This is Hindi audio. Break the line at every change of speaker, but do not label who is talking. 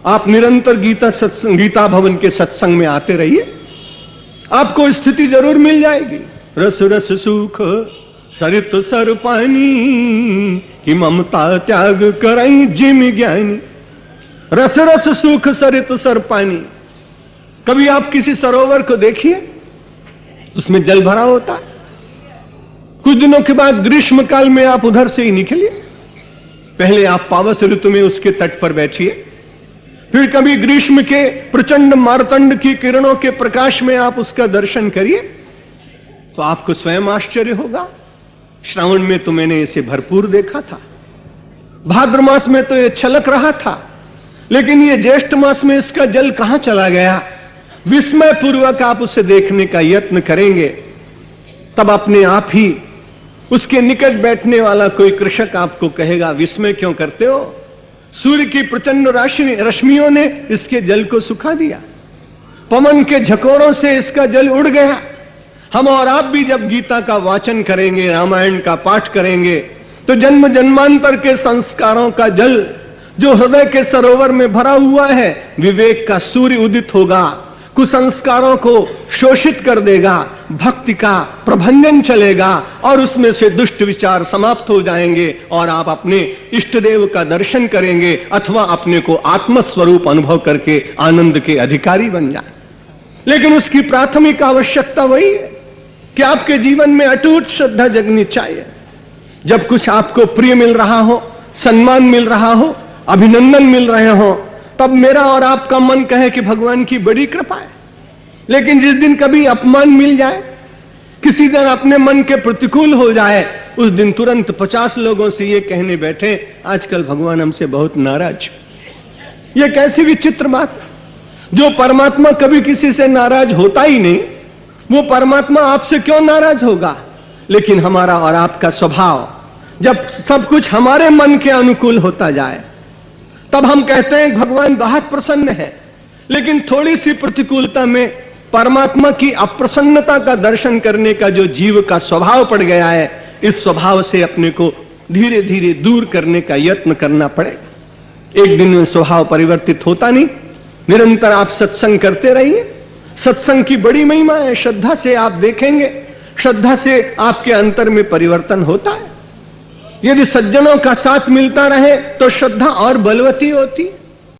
आप निरंतर गीता भवन के सत्संग में आते रहिए, आपको स्थिति जरूर मिल जाएगी। रस रस सुख सरित सर पानी, कि ममता त्याग करई जिम ज्ञानी। रस रस सुख सरित सर पानी। कभी आप किसी सरोवर को देखिए, उसमें जल भरा होता है, कुछ दिनों के बाद ग्रीष्म काल में आप उधर से ही निकलिए, पहले आप पावस ऋतु में उसके तट पर बैठिए, फिर कभी ग्रीष्म के प्रचंड मार्तंड की किरणों के प्रकाश में आप उसका दर्शन करिए, तो आपको स्वयं आश्चर्य होगा। श्रावण में तो मैंने इसे भरपूर देखा था, भाद्र मास में तो ये छलक रहा था, लेकिन ये ज्येष्ठ मास में इसका जल कहां चला गया। विस्मय पूर्वक आप उसे देखने का यत्न करेंगे, तब अपने आप ही उसके निकट बैठने वाला कोई कृषक आपको कहेगा, विस्मय क्यों करते हो, सूर्य की प्रचंड रश्मियों ने इसके जल को सुखा दिया, पवन के झकोरों से इसका जल उड़ गया। हम और आप भी जब गीता का वाचन करेंगे, रामायण का पाठ करेंगे, तो जन्म जन्मांतर के संस्कारों का जल जो हृदय के सरोवर में भरा हुआ है, विवेक का सूर्य उदित होगा, कुसंस्कारों को शोषित कर देगा, भक्ति का प्रभंजन चलेगा और उसमें से दुष्ट विचार समाप्त हो जाएंगे और आप अपने इष्ट देव का दर्शन करेंगे अथवा अपने को आत्मस्वरूप अनुभव करके आनंद के अधिकारी बन जाए। लेकिन उसकी प्राथमिक आवश्यकता वही है कि आपके जीवन में अटूट श्रद्धा जगनी चाहिए। जब कुछ आपको प्रिय मिल रहा हो, सम्मान मिल रहा हो, अभिनंदन मिल रहे हो, तब मेरा और आपका मन कहे कि भगवान की बड़ी कृपा है। लेकिन जिस दिन कभी अपमान मिल जाए, किसी दिन अपने मन के प्रतिकूल हो जाए, उस दिन तुरंत 50 लोगों से ये कहने बैठे, आजकल भगवान हमसे बहुत नाराज। ये कैसी विचित्र बात। जो परमात्मा कभी किसी से नाराज होता ही नहीं, वो परमात्मा आपसे क्यों नाराज होगा। लेकिन हमारा और आपका स्वभाव जब सब कुछ हमारे मन के अनुकूल होता जाए, तब हम कहते हैं भगवान बहुत प्रसन्न है। लेकिन थोड़ी सी प्रतिकूलता में परमात्मा की अप्रसन्नता का दर्शन करने का जो जीव का स्वभाव पड़ गया है, इस स्वभाव से अपने को धीरे धीरे दूर करने का यत्न करना पड़ेगा। एक दिन में स्वभाव परिवर्तित होता नहीं। निरंतर आप सत्संग करते रहिए। सत्संग की बड़ी महिमा है। श्रद्धा से आप देखेंगे, श्रद्धा से आपके अंतर में परिवर्तन होता है। यदि सज्जनों का साथ मिलता रहे तो श्रद्धा और बलवती होती।